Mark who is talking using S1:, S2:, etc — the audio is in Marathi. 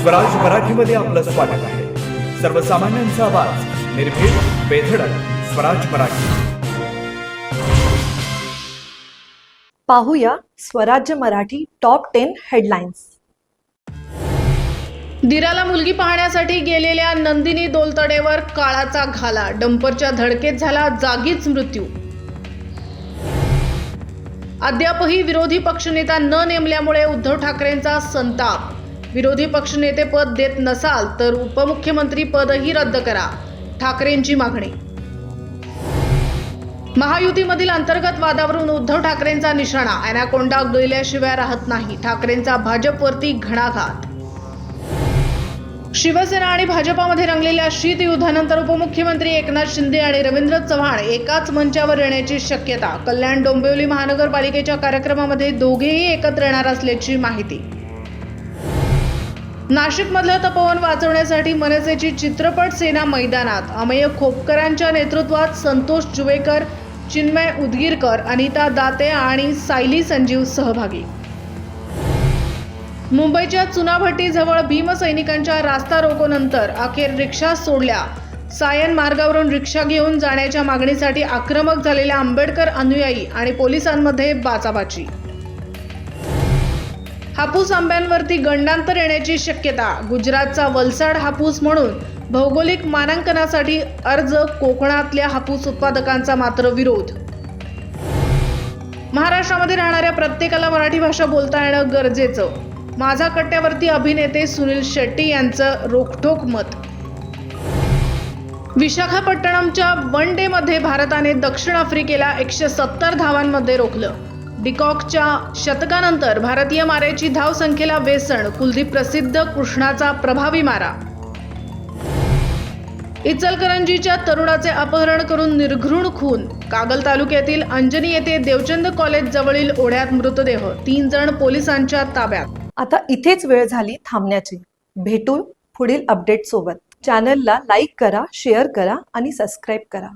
S1: स्वराज मराठीमध्ये आपलं स्वागत आहे। सर्वसामान्यांचा आवाज, निर्भीड, बेधडक, स्वराज मराठी।
S2: पाहूया स्वराज्य मराठी टॉप 10 हेडलाईन्स।
S3: दिराला मुलगी पाहण्यासाठी गेलेल्या नंदिनी दोलतडेवर काळाचा घाला, डंपरच्या धडकेत झाला जागीच मृत्यू। अद्यापही विरोधी पक्षनेता न नेमल्यामुळे उद्धव ठाकरेंचा संताप, विरोधी पक्षनेतेपद देत नसाल तर उपमुख्यमंत्री पदही रद्द करा, ठाकरेंची मागणी। महायुतीमधील अंतर्गत वादावरून उद्धव ठाकरेंचा निशाणा, अॅनाकोंडा गेल्याशिवाय राहत नाही, ठाकरेंचा भाजपवरती घणाघात। शिवसेना आणि भाजपामध्ये रंगलेल्या शीतयुद्धानंतर उपमुख्यमंत्री एकनाथ शिंदे आणि रवींद्र चव्हाण एकाच मंचावर येण्याची शक्यता, कल्याण डोंबिवली महानगरपालिकेच्या कार्यक्रमामध्ये दोघेही एकत्र येणार असल्याची माहिती। नाशिकमधलं तपोवन वाचवण्यासाठी मनसेची चित्रपट सेना मैदानात, अमेय खोपकरांच्या नेतृत्वात संतोष जुवेकर, चिन्मय उदगीरकर, अनिता दाते आणि सायली संजीव सहभागी। मुंबईच्या चुनाभट्टीजवळ भीमसैनिकांच्या रास्ता रोकोनंतर अखेर रिक्षा सोडल्या, सायन मार्गावरून रिक्षा घेऊन जाण्याच्या मागणीसाठी आक्रमक झालेल्या आंबेडकर अनुयायी आणि पोलिसांमध्ये बाचाबाची। हापूस आंब्यांवरती गंडांतर येण्याची शक्यता, गुजरातचा वलसाड हापूस म्हणून भौगोलिक मानांकनासाठी अर्ज, कोकणातल्या हापूस उत्पादकांचा मात्र विरोध। महाराष्ट्रामध्ये राहणाऱ्या प्रत्येकाला मराठी भाषा बोलता येणं गरजेचं, माझा कट्ट्यावरती अभिनेते सुनील शेट्टी यांचं रोखठोक मत। विशाखापट्टणमच्या वन डे मध्ये भारताने दक्षिण आफ्रिकेला 170 धावांमध्ये रोखलं, डिकॉकच्या शतकानंतर भारतीय माऱ्याची धावसंख्येला वेसण, कुलदीप प्रसिद्ध कृष्णाचा प्रभावी मारा। इचलकरंजीच्या तरुणाचे अपहरण करून निर्घृण खून, कागल तालुक्यातील अंजनी येथे देवचंद कॉलेज जवळील ओढ्यात मृतदेह, 3 जण पोलिसांच्या ताब्यात।
S2: आता इथेच वेळ झाली थांबण्याची। भेटू पुढील अपडेट सोबत। चॅनलला लाईक करा, शेअर करा आणि सबस्क्राईब करा।